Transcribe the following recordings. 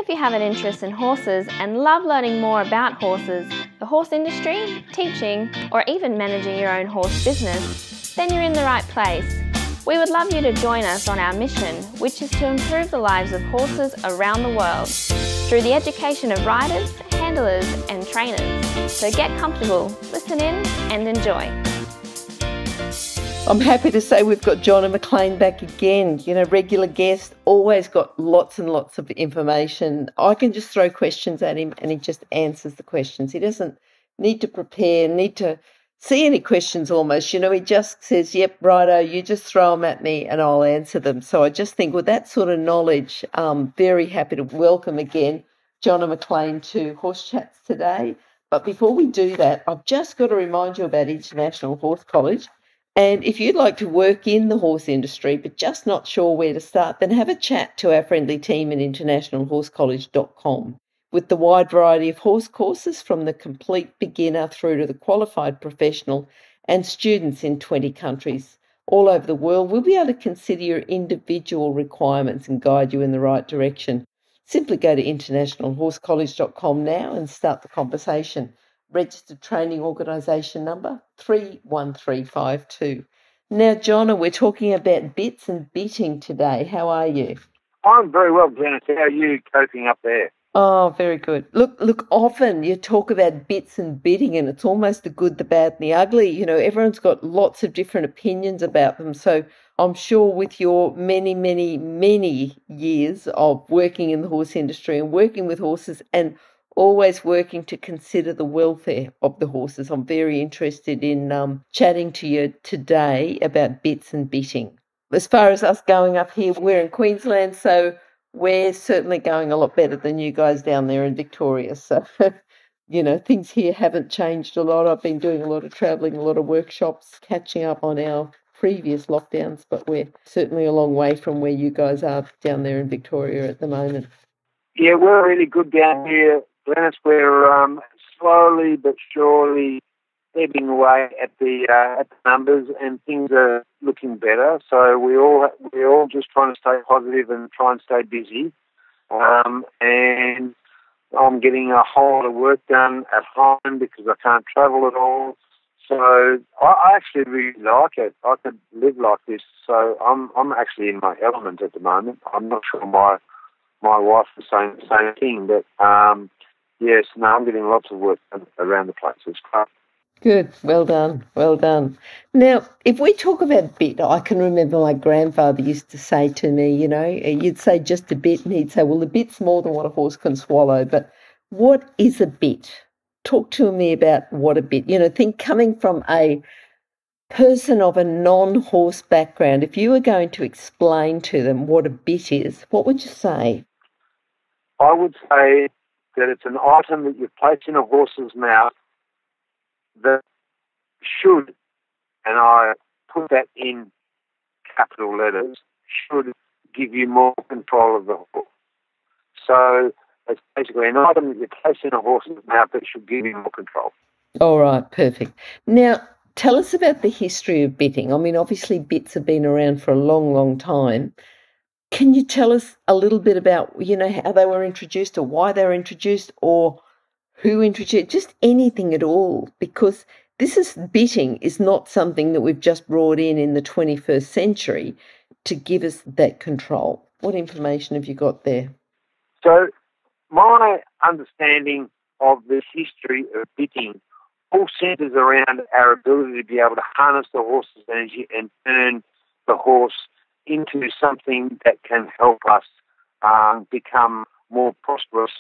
If you have an interest in horses and love learning more about horses, the horse industry, teaching, or even managing your own horse business, then you're in the right place. We would love you to join us on our mission, which is to improve the lives of horses around the world through the education of riders, handlers, and trainers. So get comfortable, listen in, and enjoy. I'm happy to say we've got Jonna McLean back again. You know, regular guest, always got lots and lots of information. I can just throw questions at him and he just answers the questions. He doesn't need to prepare, need to see any questions almost. You know, he just says, yep, righto, you just throw them at me and I'll answer them. So I just think with that sort of knowledge, I'm very happy to welcome again Jonna McLean to Horse Chats today. But before we do that, I've just got to remind you about International Horse College. And if you'd like to work in the horse industry but just not sure where to start, then have a chat to our friendly team at internationalhorsecollege.com. With the wide variety of horse courses from the complete beginner through to the qualified professional and students in 20 countries all over the world, we'll be able to consider your individual requirements and guide you in the right direction. Simply go to internationalhorsecollege.com now and start the conversation. Registered training organisation number 31352. Now, Jonna, we're talking about bits and bitting today. How are you? I'm very well, Glenys. How are you coping up there? Oh, very good. Look, often you talk about bits and bitting and it's almost the good, the bad and the ugly. You know, everyone's got lots of different opinions about them. So I'm sure with your many, many, many years of working in the horse industry and working with horses and always working to consider the welfare of the horses, I'm very interested in chatting to you today about bits and bitting. As far as us going up here, we're in Queensland, so we're certainly going a lot better than you guys down there in Victoria. So, you know, things here haven't changed a lot. I've been doing a lot of travelling, a lot of workshops, catching up on our previous lockdowns, but we're certainly a long way from where you guys are down there in Victoria at the moment. Yeah, we're really good down here, Glenys. We're slowly but surely ebbing away at the numbers, and things are looking better. So we're all just trying to stay positive and try and stay busy. And I'm getting a whole lot of work done at home because I can't travel at all. So I actually really like it. I could live like this. So I'm actually in my element at the moment. I'm not sure my wife was saying the same thing, but yes, no, I'm getting lots of work done around the place. It's great. Good. Well done. Well done. Now, if we talk about bit, I can remember my grandfather used to say to me, you know, you'd say just a bit, and he'd say, well, a bit's more than what a horse can swallow. But what is a bit? Talk to me about what a bit, you know, think coming from a person of a non-horse background, if you were going to explain to them what a bit is, what would you say? I would say that it's an item that you place in a horse's mouth that should, and I put that in capital letters, should give you more control of the horse. So it's basically an item that you place in a horse's mouth that should give you more control. All right, perfect. Now, tell us about the history of bitting. I mean, obviously bits have been around for a long, long time. Can you tell us a little bit about, you know, how they were introduced or why they were introduced or who introduced, just anything at all? Because bitting is not something that we've just brought in the 21st century to give us that control. What information have you got there? So my understanding of the history of bitting all centres around our ability to be able to harness the horse's energy and turn the horse into something that can help us become more prosperous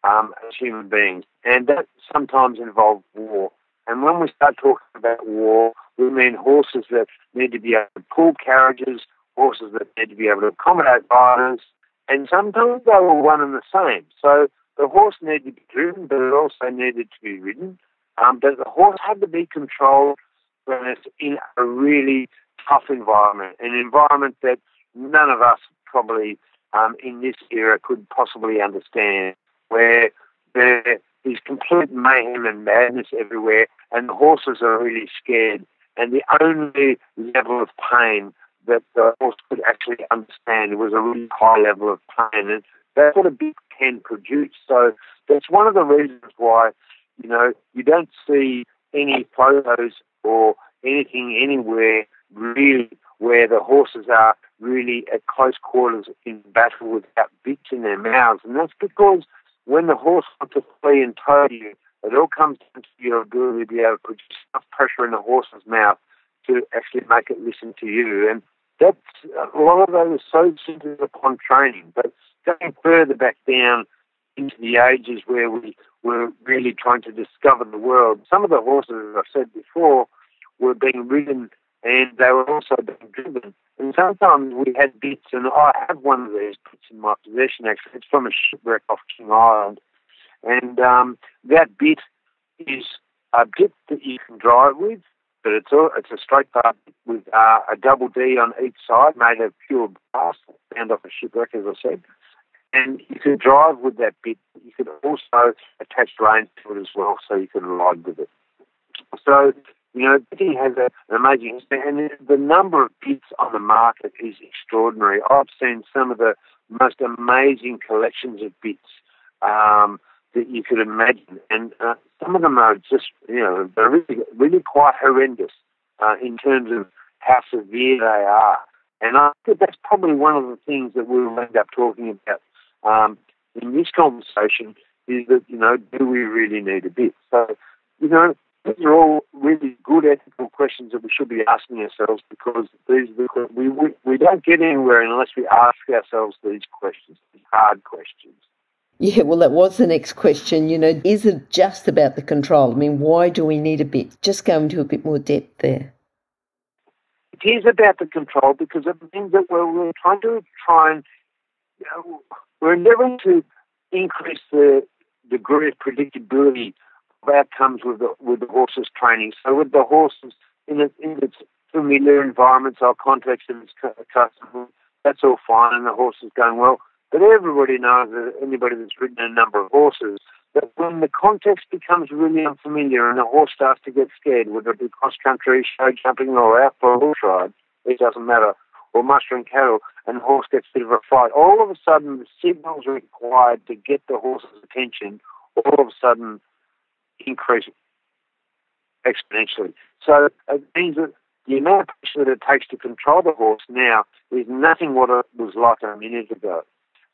as human beings. And that sometimes involves war. And when we start talking about war, we mean horses that need to be able to pull carriages, horses that need to be able to accommodate riders, and sometimes they were one and the same. So the horse needed to be driven, but it also needed to be ridden. But the horse had to be controlled when it's in a really tough environment, an environment that none of us probably in this era could possibly understand, where there is complete mayhem and madness everywhere, and the horses are really scared. And the only level of pain that the horse could actually understand was a really high level of pain. And that's what a bit can produce. So that's one of the reasons why, you don't see any photos or anything anywhere really where the horses are really at close quarters in battle without bits in their mouths. And that's because when the horse wants to flee and tow you, it all comes down to your ability to be able to produce enough pressure in the horse's mouth to actually make it listen to you. And that's a lot of those are so centered upon training. But going further back down into the ages where we were really trying to discover the world, some of the horses, as I've said before, were being ridden and they were also being driven. And sometimes we had bits, and I have one of these bits in my possession, actually. It's from a shipwreck off King Island. And that bit is a bit that you can drive with, but it's a straight bar with a double D on each side made of pure brass, found off a shipwreck, as I said. And you could drive with that bit. You could also attach reins to it as well, so you could ride with it. So, bitting has an amazing history, and the number of bits on the market is extraordinary. I've seen some of the most amazing collections of bits that you could imagine, and some of them are just, they're really, really quite horrendous in terms of how severe they are. And I think that's probably one of the things that we'll end up talking about in this conversation is that, do we really need a bit? So, these are all really good ethical questions that we should be asking ourselves, because we don't get anywhere unless we ask ourselves these questions, these hard questions. Yeah, well, that was the next question. Is it just about the control? I mean, why do we need a bit? Just go into a bit more depth there. It is about the control because it means that we're trying and we're endeavouring to increase the degree of predictability of outcomes with the horse's training. So with the horses in its familiar environments, our context and its customers, that's all fine, and the horse is going well. But everybody knows, that anybody that's ridden a number of horses, that when the context becomes really unfamiliar and the horse starts to get scared, whether it be cross-country, show jumping, or out for a horse ride, it doesn't matter, or mustering cattle, and the horse gets a bit of a fight, all of a sudden the signals required to get the horse's attention all of a sudden increase exponentially. So it means that the amount of pressure that it takes to control the horse now is nothing what it was like a minute ago.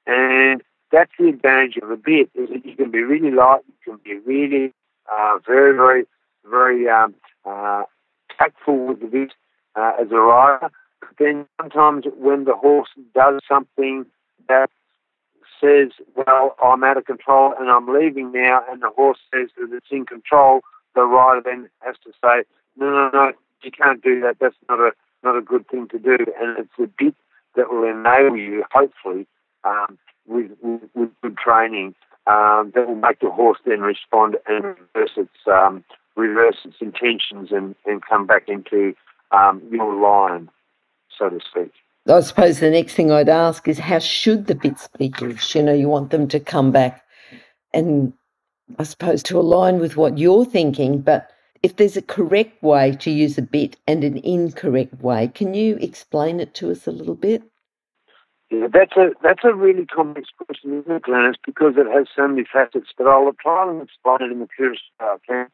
And that's the advantage of a bit, is that you can be really light, you can be really very, very, very tactful with the bit as a rider. But then sometimes when the horse does something that says, well, I'm out of control and I'm leaving now, and the horse says that it's in control, the rider then has to say, no, you can't do that. That's not a good thing to do. And it's the bit that will enable you, hopefully, with good training, that will make the horse then respond and reverse its intentions and come back into your line, so to speak. I suppose the next thing I'd ask is, how should the bits be used? You want them to come back and, I suppose, to align with what you're thinking, but if there's a correct way to use a bit and an incorrect way, can you explain it to us a little bit? Yeah, that's a really complex question, isn't it, Glenys? Because it has so many facets. But I'll try and explain it in the purest way I can.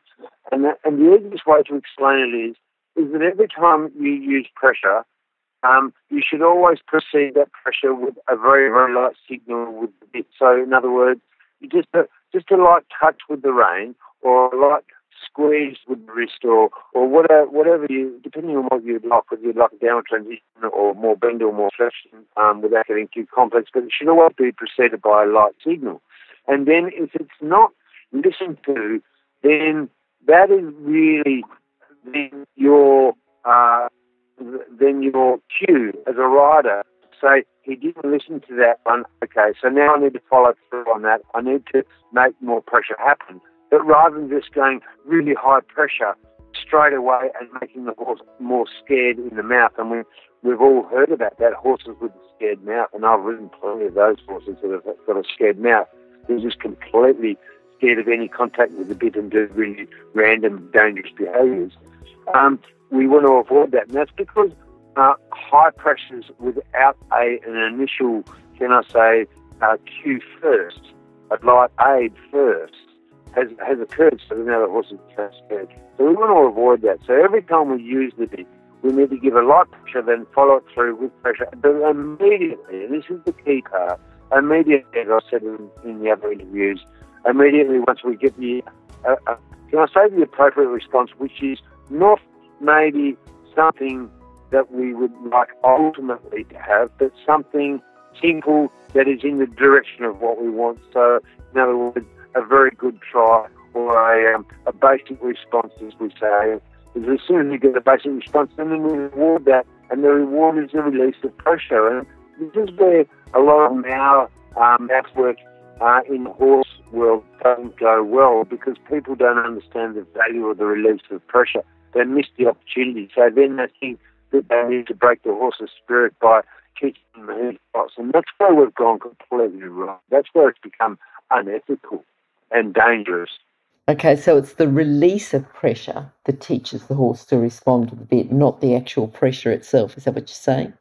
And the easiest way to explain it is that every time you use pressure, you should always precede that pressure with a very, very light signal with the bit. So, in other words, you just a light touch with the rein, or a light squeeze with the wrist, or whatever you, depending on what you'd like, whether you'd like a downward transition or more bend or more flexion, without getting too complex. But it should always be preceded by a light signal. And then if it's not listened to, then that is really your cue as a rider to say, he didn't listen to that one, okay, so now I need to follow through on that. I need to make more pressure happen. But rather than just going really high pressure straight away and making the horse more scared in the mouth, and we've all heard about that, horses with a scared mouth, and I've ridden plenty of those horses that have got a scared mouth. They're just completely scared of any contact with the bit and do really random, dangerous behaviours. We want to avoid that, and that's because high pressures without an initial, can I say, cue first, a light aid first, has occurred, so now the horse is scared. So we want to avoid that. So every time we use the bit, we need to give a light pressure, then follow it through with pressure. But immediately, and this is the key part, immediately, as I said in the other interviews, immediately once we get the, can I say the appropriate response, which is not maybe something that we would like ultimately to have, but something simple that is in the direction of what we want. So, in other words, a very good try or a basic response, as we say. Is as soon as you get a basic response, then we reward that, and the reward is the release of pressure. And this is where a lot of our math work in the horse world doesn't go well, because people don't understand the value of the release of pressure. They miss the opportunity. So then they think that they need to break the horse's spirit by teaching them the heat spots. And that's where we've gone completely wrong. That's where it's become unethical and dangerous. Okay, so it's the release of pressure that teaches the horse to respond to the bit, not the actual pressure itself. Is that what you're saying?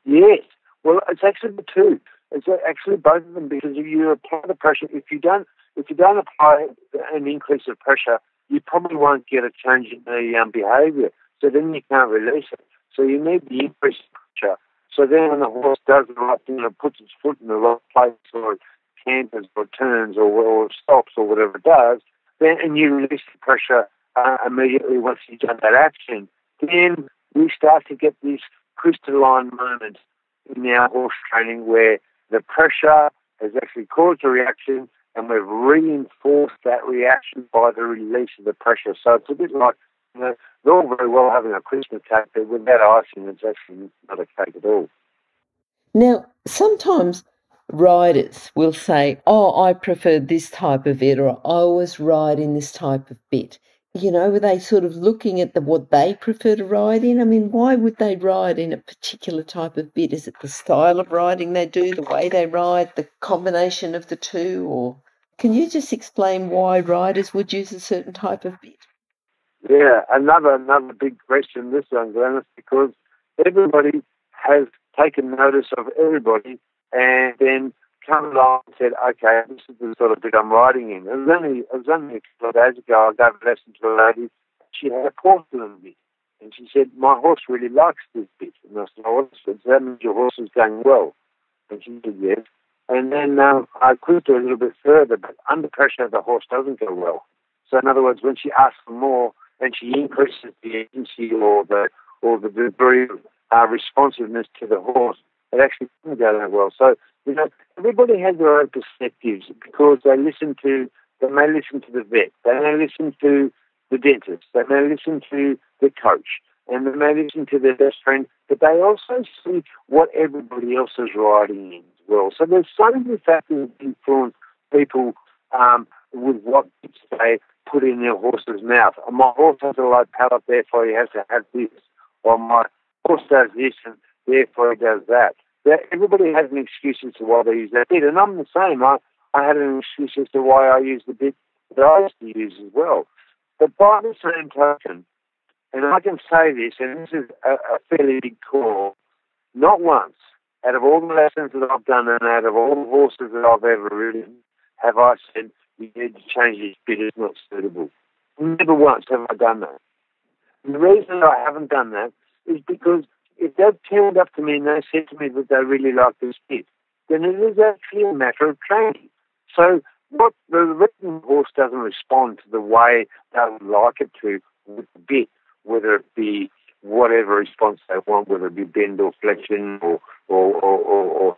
Yes. Well, it's actually the two. It's actually both of them, because if you apply the pressure, if you don't apply an increase of pressure, you probably won't get a change in the behaviour. So then you can't release it. So you need the increase of pressure. So then when the horse does the right thing, and puts its foot in the right place, or canters or turns or stops or whatever it does, then and you release the pressure immediately once you've done that action, then we start to get this crystalline moment in our horse training where the pressure has actually caused a reaction, and we've reinforced that reaction by the release of the pressure. So it's a bit like, they're all very well having a Christmas cake, but without icing, it's actually not a cake at all. Now, sometimes riders will say, oh, I prefer this type of bit, or I always ride in this type of bit. Were they sort of looking at what they prefer to ride in? I mean, why would they ride in a particular type of bit? Is it the style of riding they do, the way they ride, the combination of the two? Or can you just explain why riders would use a certain type of bit? Yeah, another big question, this one, Glenys, because everybody has taken notice of everybody and then come along and said, okay, this is the sort of bit I'm riding in. It was only a couple of days ago, I gave a lesson to a lady. She had a porcelain bit, and she said, my horse really likes this bit. And I said, oh, so that means your horse is going well. And she said, yes. And then I quizzed her a little bit further, but under pressure, the horse doesn't go well. So in other words, when she asks for more and she increases the agency or the degree of responsiveness to the horse, it actually doesn't go that well. So, everybody has their own perspectives, because they may listen to the vet, they may listen to the dentist, they may listen to the coach, and they may listen to their best friend, but they also see what everybody else is riding in as well. So there's so many factors that influence people with what they put in their horse's mouth. My horse has a low palate, therefore he has to have this. Or my horse does this, and therefore he does that. Everybody has an excuse as to why they use that bit, and I'm the same. I had an excuse as to why I use the bit that I used to use as well. But by the same token, and I can say this, and this is a fairly big call, not once, out of all the lessons that I've done and out of all the horses that I've ever ridden, have I said, you need to change this bit, it's not suitable. Never once have I done that. And the reason I haven't done that is because if they've turned up to me and they said to me that they really like this bit, then it is actually a matter of training. So what the written horse doesn't respond to the way they would like it to with the bit, whether it be whatever response they want, whether it be bend or flexion or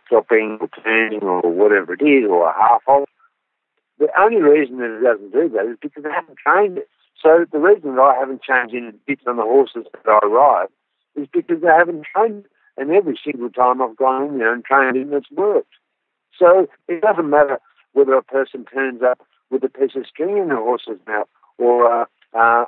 stopping or turning or whatever it is, or a half halt. The only reason that it doesn't do that is because they haven't trained it. So the reason that I haven't changed any bits on the horses that I ride is because they haven't trained it. And every single time I've gone in there and trained it, it's worked. So it doesn't matter whether a person turns up with a piece of string in the horse's mouth, or a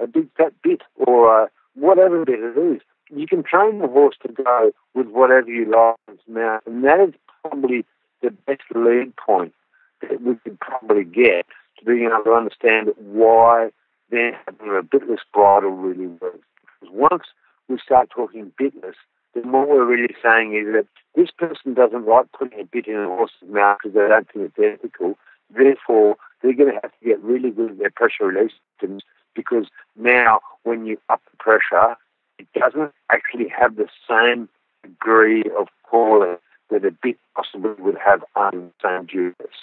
big fat bit, or whatever bit it is. You can train the horse to go with whatever you like in its mouth, and that is probably the best lead point that we could probably get to being able to understand why then having a bitless bridle really works. Because once we start talking bitless, then And what we're really saying is that this person doesn't like putting a bit in a horse's mouth because they don't think it's ethical. Therefore, they're going to have to get really good at their pressure release systems, because now when you up the pressure, it doesn't actually have the same degree of calling that a bit possibly would have under the same duress.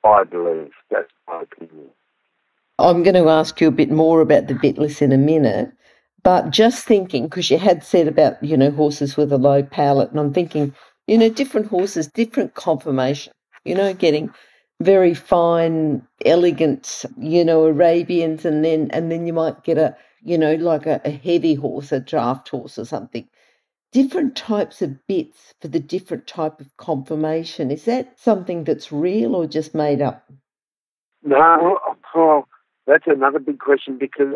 I believe. That's my opinion. I'm going to ask you a bit more about the bitless in a minute, but just thinking, because you had said about, horses with a low palate, and I'm thinking, different horses, different conformation, getting very fine, elegant, Arabians, and then you might get like a heavy horse, a draft horse or something. Different types of bits for the different type of conformation. Is that something that's real or just made up? No, well, that's another big question, because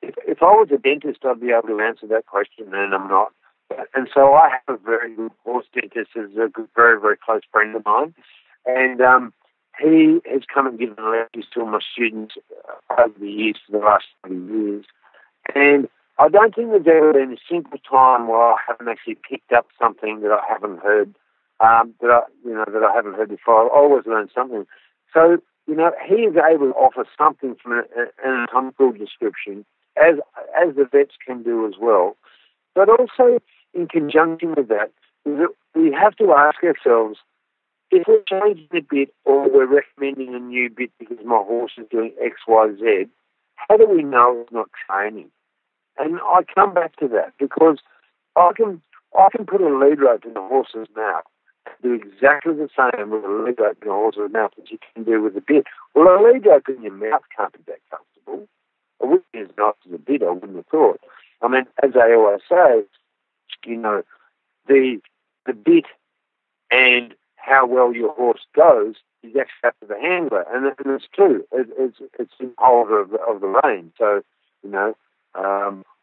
if I was a dentist, I'd be able to answer that question, and I'm not. And so I have a very good horse dentist who's a good, very, very close friend of mine, and he has come and given lectures to my students over the years, for the last 20 years, and I don't think there's ever been a single time where I haven't actually picked up something that I haven't heard, that I haven't heard before. I always learn something. So, he is able to offer something from an anatomical description, as the vets can do as well. But also, in conjunction with that, we have to ask ourselves, if we're changing a bit or we're recommending a new bit because my horse is doing X, Y, Z, how do we know it's not training? And I come back to that, because I can put a lead rope in a horse's mouth and do exactly the same with a lead rope in a horse's mouth as you can do with a bit. Well, a lead rope in your mouth can't be that comfortable. It wouldn't be as nice as a bit, I wouldn't have thought. I mean, as I always say, the bit and how well your horse goes is actually up to the handler, and it's true. It's in holder of the rein. So,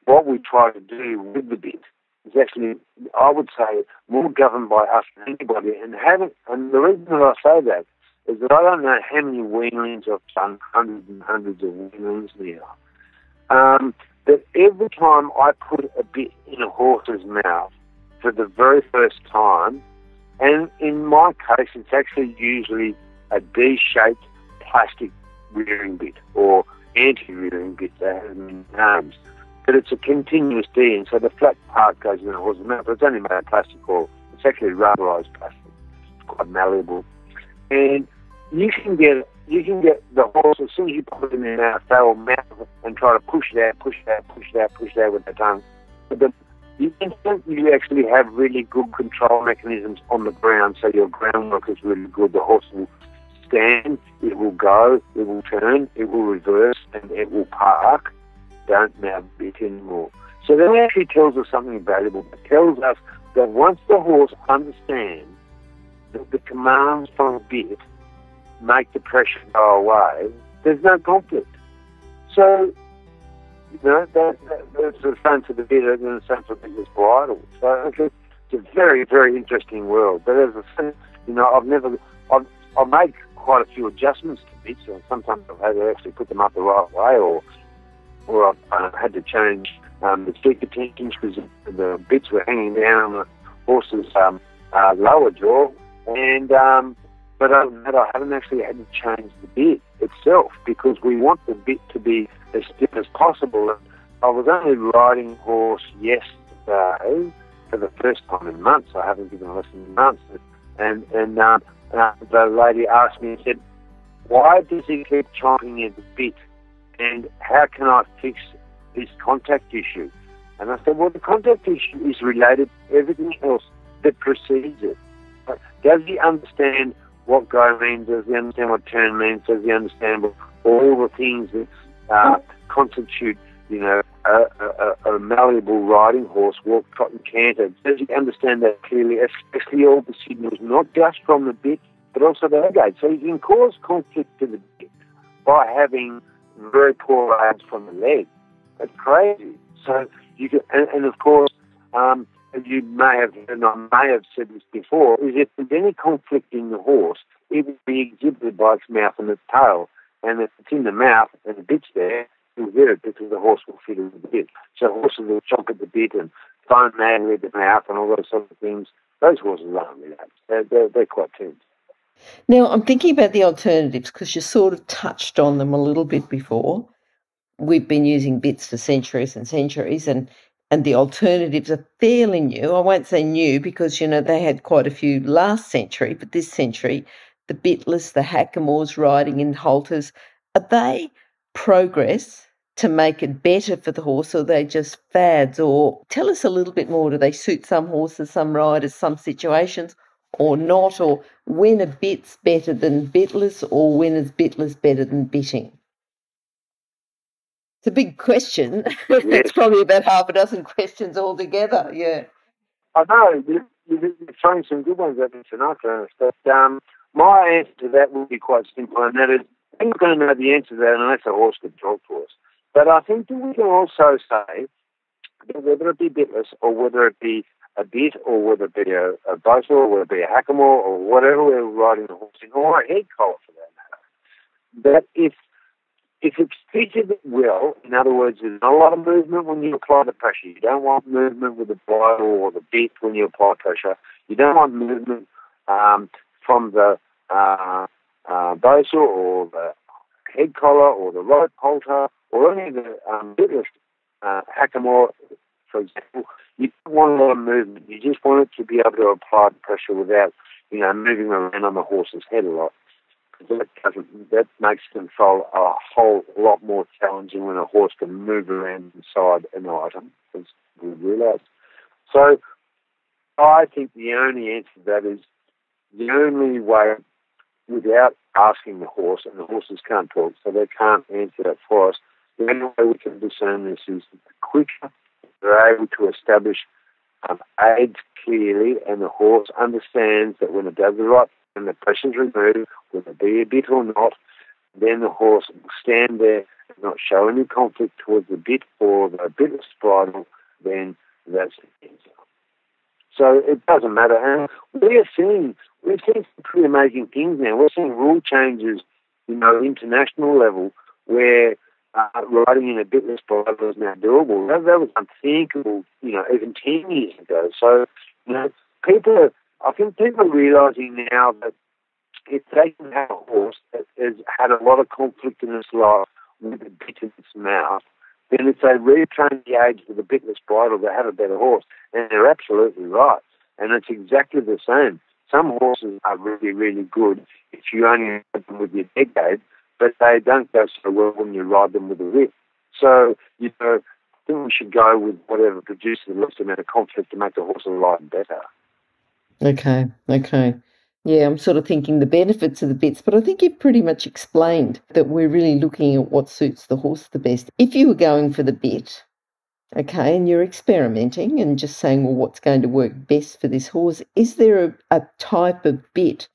what we try to do with the bit is actually, I would say, more governed by us than anybody. And the reason that I say that is that I don't know how many weanlings I've done, hundreds and hundreds of weanlings now. That every time I put a bit in a horse's mouth for the very first time, and in my case, it's actually usually a D-shaped plastic rearing bit or anti-rearing bit that has many names. But it's a continuous D, and so the flat part goes in the horse's mouth. But it's only made of plastic, or it's actually rubberized plastic. It's quite malleable, and you can get the horse, as soon as you put it in their mouth, they will mouth it and try to push it out with their tongue. But the instant you actually have really good control mechanisms on the ground, so your groundwork is really good, the horse will stand, it will go, it will turn, it will reverse, and it will park. Don't now bit anymore. So that actually tells us something valuable. It tells us that once the horse understands that the commands from a bit make the pressure go away, there's no conflict. So, that's the same for the bit and the same for the business bridle. So it's a very, very interesting world. But as I said, I've made quite a few adjustments to bits, and sometimes I've had to actually put them up the right way, or I've had to change the speaker tensions because the bits were hanging down on the horse's lower jaw, and but other than that, I haven't actually had to change the bit itself, because we want the bit to be as stiff as possible. And I was only riding a horse yesterday for the first time in months. I haven't given a lesson in months, and the lady asked me and said, "Why does he keep chomping at the bit? And how can I fix this contact issue?" And I said, well, the contact issue is related to everything else that precedes it. Does he understand what go means? Does he understand what turn means? Does he understand all the things that constitute, a malleable riding horse, walk, trot and canter? Does he understand that clearly, especially all the signals, not just from the bit, but also the head? So you can cause conflict to the bit by having very poor aids from the leg. It's crazy. So you can, and of course, you may have heard, and I may have said this before, is if there's any conflict in the horse, it will be exhibited by its mouth and its tail. And if it's in the mouth and the bit's there, you'll get it because the horse will fit in the bit. So horses will chomp at the bit and foam madly at the mouth and all those sort of things. Those horses aren't relaxed. They're quite tense. Now, I'm thinking about the alternatives because you sort of touched on them a little bit before. We've been using bits for centuries and centuries, and the alternatives are fairly new. I won't say new because, they had quite a few last century, but this century, the bitless, the hackamores riding in halters, are they progress to make it better for the horse, or are they just fads? Or tell us a little bit more. Do they suit some horses, some riders, some situations, or not? Or when are bits better than bitless, or when is bitless better than bitting? It's a big question. Yes. It's probably about half a dozen questions altogether, yeah. I know, you're throwing some good ones at me tonight, but my answer to that would be quite simple, and that is, I'm not going to know the answer to that unless a horse can talk to us. But I think that we can also say that whether it be bitless or whether it be a bit or whether it be a bosal or whether it be a hackamore or whatever we're riding the horse in, or a head collar for that matter, that if it's fitted well, in other words, there's not a lot of movement when you apply the pressure. You don't want movement with the bridle or the bit when you apply pressure. You don't want movement from the bosal or the head collar or the rope halter or any of the bitless hackamore, for example. You don't want a lot of movement. You just want it to be able to apply the pressure without, moving around on the horse's head a lot. That makes control a whole lot more challenging when a horse can move around inside an item, as we realise. So I think the only answer to that is the only way, without asking the horse, and the horses can't talk, so they can't answer that for us, the only way we can discern this is the quicker they're able to establish aids clearly, and the horse understands that when it does the right and the pressure's removed, whether it be a bit or not, then the horse will stand there and not show any conflict towards the bit or the bitless bridle, then that's the answer. So it doesn't matter. And we've seen some pretty amazing things now. We're seeing rule changes, international level, where riding in a bitless bridle is now doable. That was unthinkable, even 10 years ago. So, I think people are realising now that if they can have a horse that has had a lot of conflict in its life with a bit in its mouth, then if they retrain the aids with a bitless bridle, they have a better horse. And they're absolutely right. And it's exactly the same. Some horses are really, really good if you only ride them with your decade, but they don't go so well when you ride them with a whip. So, I think we should go with whatever produces the least amount of conflict to make the horse ride better. Okay. Yeah, I'm sort of thinking the benefits of the bits, but I think you've pretty much explained that we're really looking at what suits the horse the best. If you were going for the bit, okay, and you're experimenting and just saying, well, what's going to work best for this horse, is there a type of bit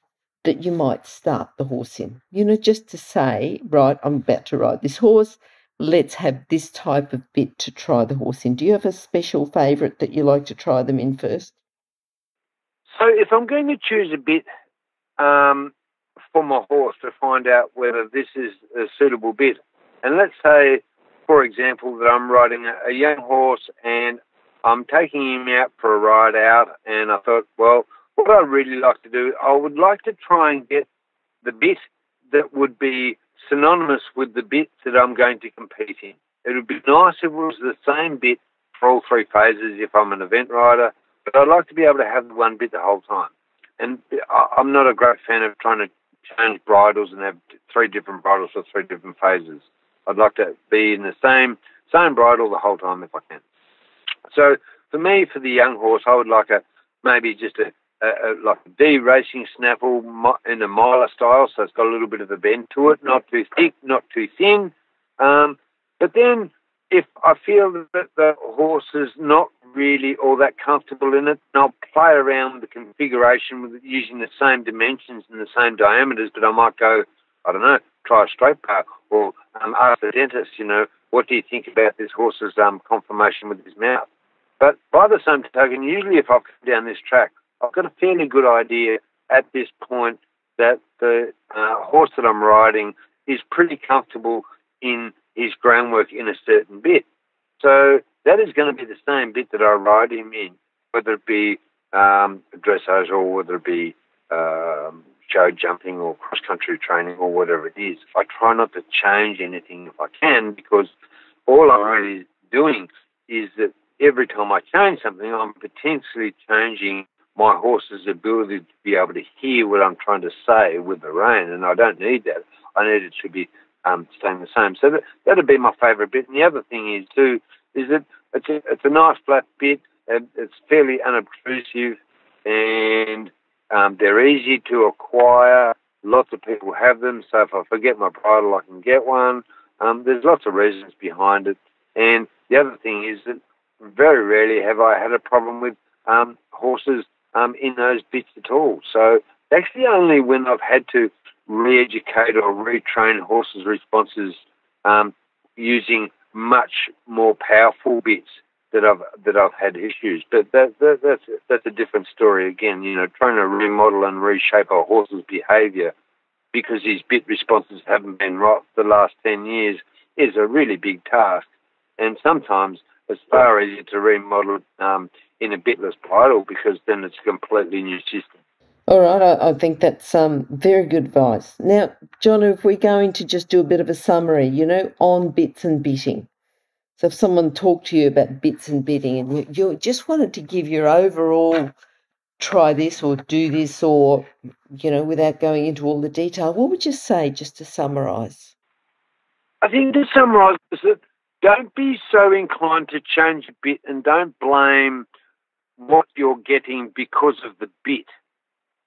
that you might start the horse in? Just to say, right, I'm about to ride this horse, let's have this type of bit to try the horse in. Do you have a special favourite that you like to try them in first? So if I'm going to choose a bit for my horse to find out whether this is a suitable bit, and let's say, for example, that I'm riding a young horse and I'm taking him out for a ride out, and I thought, well, what I'd really like to do, I would like to try and get the bit that would be synonymous with the bit that I'm going to compete in. It would be nice if it was the same bit for all three phases if I'm an event rider, but I'd like to be able to have the one bit the whole time. And I'm not a great fan of trying to change bridles and have three different bridles for three different phases. I'd like to be in the same bridle the whole time if I can. So for me, for the young horse, I would like maybe just a D racing snaffle in a miler style, so it's got a little bit of a bend to it, not too thick, not too thin. But then if I feel that the horse is not really all that comfortable in it, and I'll play around with the configuration with using the same dimensions and the same diameters, but I might go, I don't know, try a straight pair or ask the dentist, what do you think about this horse's conformation with his mouth? But by the same token, usually if I've come down this track, I've got a fairly good idea at this point that the horse that I'm riding is pretty comfortable in his groundwork in a certain bit. So that is going to be the same bit that I ride him in, whether it be dressage or whether it be show jumping or cross-country training or whatever it is. I try not to change anything if I can, because all I'm really doing is that every time I change something, I'm potentially changing my horse's ability to be able to hear what I'm trying to say with the rein, and I don't need that. I need it to be staying the same. So that'd be my favourite bit. And the other thing is too, is that it's a nice flat bit. It's fairly unobtrusive, and they're easy to acquire. Lots of people have them, so if I forget my bridle, I can get one. There's lots of reasons behind it. And the other thing is that very rarely have I had a problem with horses in those bits at all. So actually only when I've had to re-educate or retrain horses' responses using much more powerful bits that I've had issues. But that's a different story again. You know, trying to remodel and reshape a horse's behaviour because his bit responses haven't been right for the last 10 years is a really big task. And sometimes it's far easier to remodel in a bitless bridle, because then it's a completely new system. All right, I think that's very good advice. Now, Jonna, if we're going to just do a bit of a summary, you know, on bits and bitting. So if someone talked to you about bits and bitting and you just wanted to give your overall try this or do this, or, you know, without going into all the detail, what would you say just to summarise? I think to summarise is that don't be so inclined to change a bit, and don't blame what you're getting because of the bit.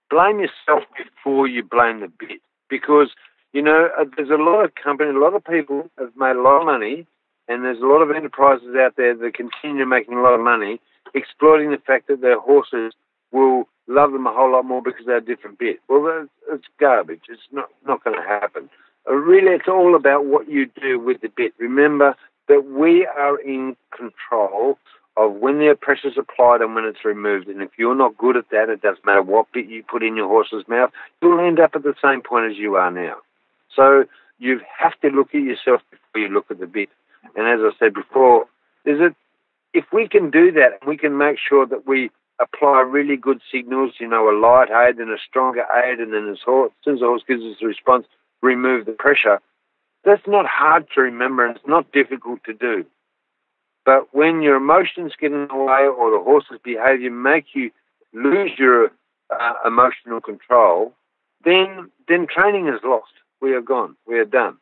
Blame yourself before you blame the bit, because, you know, there's a lot of companies, a lot of people have made a lot of money, and there's a lot of enterprises out there that continue making a lot of money, exploiting the fact that their horses will love them a whole lot more because they're a different bit. Well, it's garbage. It's not going to happen. Really, it's all about what you do with the bit. Remember that we are in control of when the pressure's applied and when it's removed. And if you're not good at that, it doesn't matter what bit you put in your horse's mouth, you'll end up at the same point as you are now. So you have to look at yourself before you look at the bit. And as I said before, if we can do that, and we can make sure that we apply really good signals, you know, a light aid and a stronger aid, and then as soon as the horse gives us a response, remove the pressure, that's not hard to remember, and it's not difficult to do. But when your emotions get in the way, or the horse's behaviour make you lose your emotional control, then training is lost. We are gone. We are done.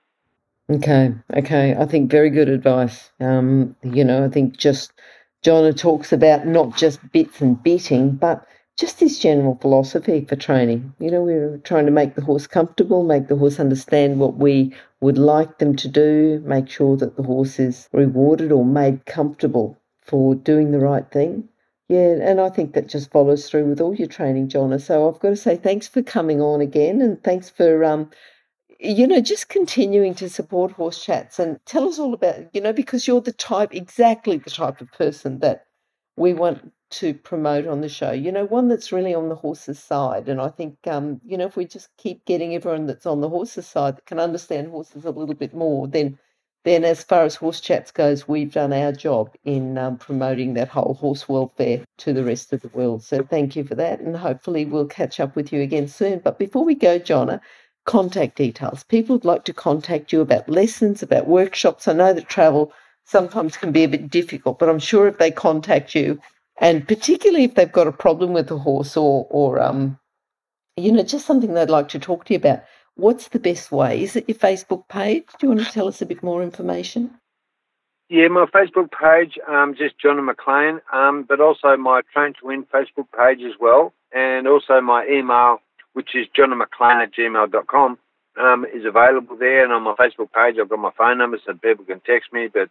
Okay. I think very good advice. You know, I think just Jonna talks about not just bits and bitting, but just this general philosophy for training. You know, we're trying to make the horse comfortable, make the horse understand what we would like them to do, make sure that the horse is rewarded or made comfortable for doing the right thing. Yeah, and I think that just follows through with all your training, Jonna. So I've got to say thanks for coming on again, and thanks for you know, just continuing to support Horse Chats, and tell us all about, you know, because you're exactly the type of person that we want to promote on the show, you know, one that's really on the horse's side. And I think, you know, if we just keep getting everyone that's on the horse's side that can understand horses a little bit more, then as far as Horse Chats goes, we've done our job in promoting that whole horse welfare to the rest of the world. So thank you for that, and hopefully we'll catch up with you again soon. But before we go, Jonna, contact details. People would like to contact you about lessons, about workshops. I know that travel sometimes can be a bit difficult, but I'm sure if they contact you, and particularly if they've got a problem with the horse, or you know, just something they'd like to talk to you about, what's the best way? Is it your Facebook page? Do you want to tell us a bit more information? Yeah, my Facebook page, just Jonna McLean, but also my Train to Win Facebook page as well, and also my email, which is jonnamclean@gmail.com, is available there. And on my Facebook page, I've got my phone number so people can text me. But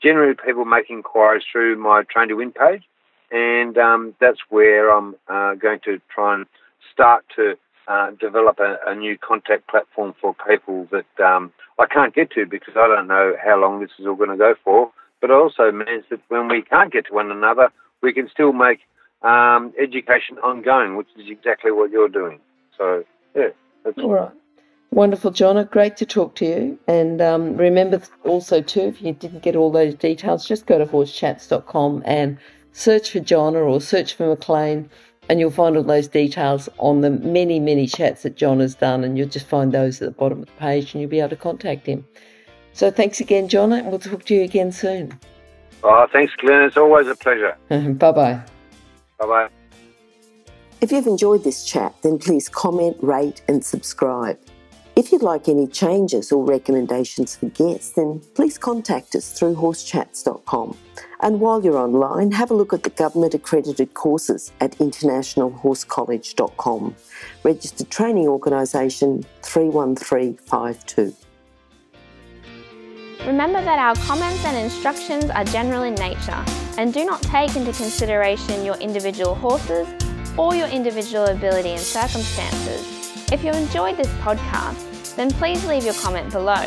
generally, people make inquiries through my Train to Win page, and that's where I'm going to try and start to develop a new contact platform for people that I can't get to, because I don't know how long this is all going to go for. But it also means that when we can't get to one another, we can still make education ongoing, which is exactly what you're doing. So, yeah, that's all right. Wonderful, Jonna. Great to talk to you. And remember also too, if you didn't get all those details, just go to horsechats.com and search for Jonna or search for McLean, and you'll find all those details on the many, many chats that Jonna's done, and you'll just find those at the bottom of the page and you'll be able to contact him. So thanks again, Jonna, and we'll talk to you again soon. Oh, thanks, Glenn. It's always a pleasure. Bye-bye. Bye-bye. If you've enjoyed this chat, then please comment, rate and subscribe. If you'd like any changes or recommendations for guests, then please contact us through horsechats.com. And while you're online, have a look at the government-accredited courses at internationalhorsecollege.com. Registered Training Organisation 31352. Remember that our comments and instructions are general in nature and do not take into consideration your individual horses or your individual ability and circumstances. If you enjoyed this podcast, then please leave your comment below.